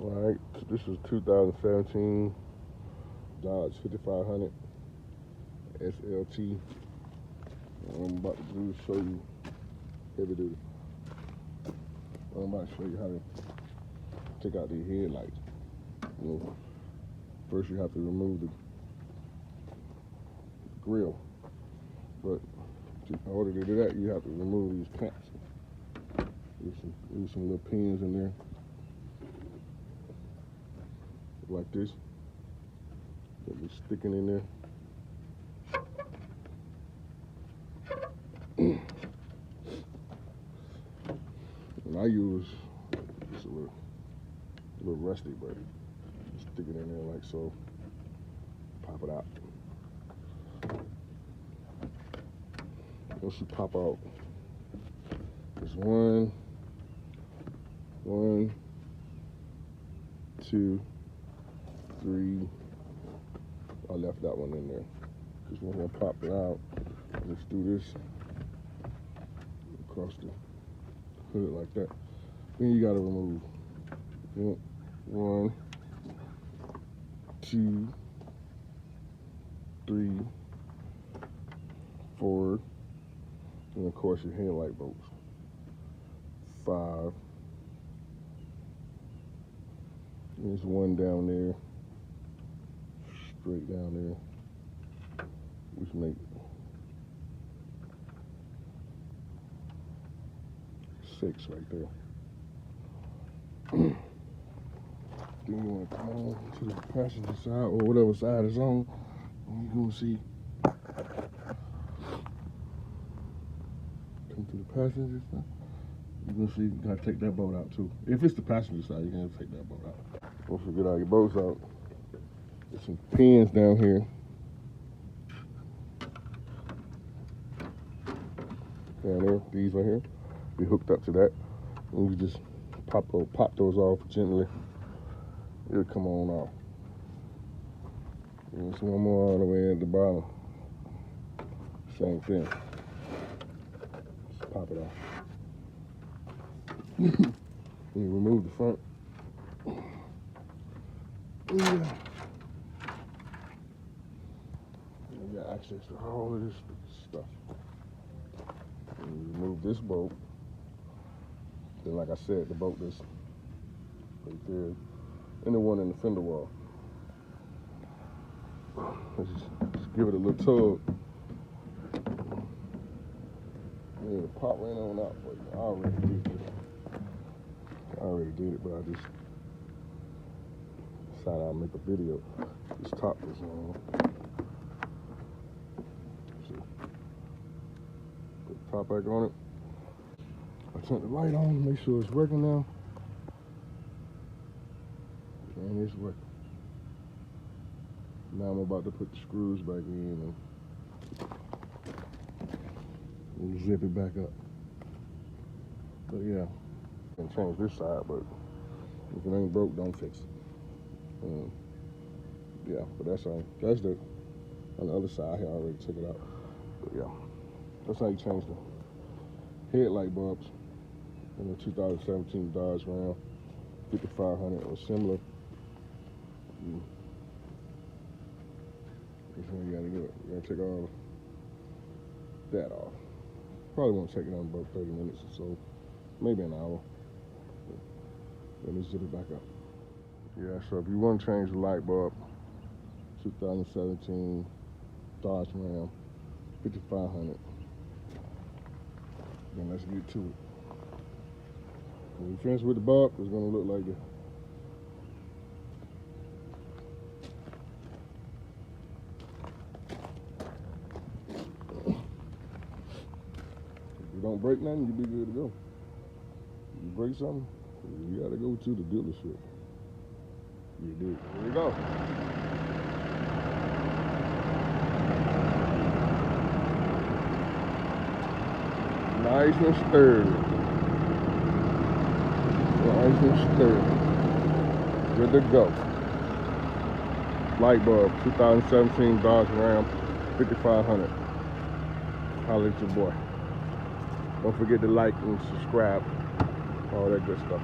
Alright, this is 2017 Dodge 5500 SLT. What I'm about to do is show you heavy duty. I'm about to show you how to take out the headlights. First you have to remove the grill, but in order to do that, you have to remove these clamps. There's some little pins in there, like this, that be sticking in there. And I use, it's a little rusty, but stick it in there like so, pop it out. Once you pop out, there's one, two, three. I left that one in there because when I pop it out, let's do this across the hood like that. Then you gotta remove one, two, three, four, and of course your headlight bolts. 5. There's one down there, straight down there, which make 6 right there. Then you want to come on to the passenger side or whatever side is on, and you're gonna see come to the passenger side. You're gonna see you gotta take that bolt out too. If it's the passenger side, you're gonna take that bolt out. Once you get all your bolts out, there's some pins down here. Down there, these right here, be hooked up to that. And you just pop those off gently. It'll come on off. And there's one more all the way at the bottom. Same thing. Just pop it off. You remove the front. Yeah. You got access to all of this stuff. And you remove this bolt. Then, like I said, the bolt that's right there, and the one in the fender wall. Let's just give it a little tug. Yeah, pop right on out for you. I already did this. I already did it, but I just decided I'll make a video. This top is on. See. Put the top back on it. I turned the light on to make sure it's working now. And it's working. Now I'm about to put the screws back in and zip it back up. But yeah, I can change this side, but if it ain't broke, don't fix it. Yeah, but that's the on the other side here. I already took it out. But yeah, that's how you change the headlight bulbs in the 2017 Dodge Ram 5500 or similar. That's how you gotta do it. You gotta take all that off. Probably won't take it on about 30 minutes or so, maybe an hour. Let me zip it back up. Yeah, so if you want to change the light bulb, 2017 Dodge Ram 5500, then let's get to it. When you finish with the bulb, it's gonna look like this. If you don't break nothing, you'll be good to go. If you break something, you gotta go to the dealership. You do. Here we go. Nice and sturdy. Nice and sturdy. Good to go. Light bulb, 2017 Dodge Ram 5500. Holla at your boy. Don't forget to like and subscribe. All that good stuff.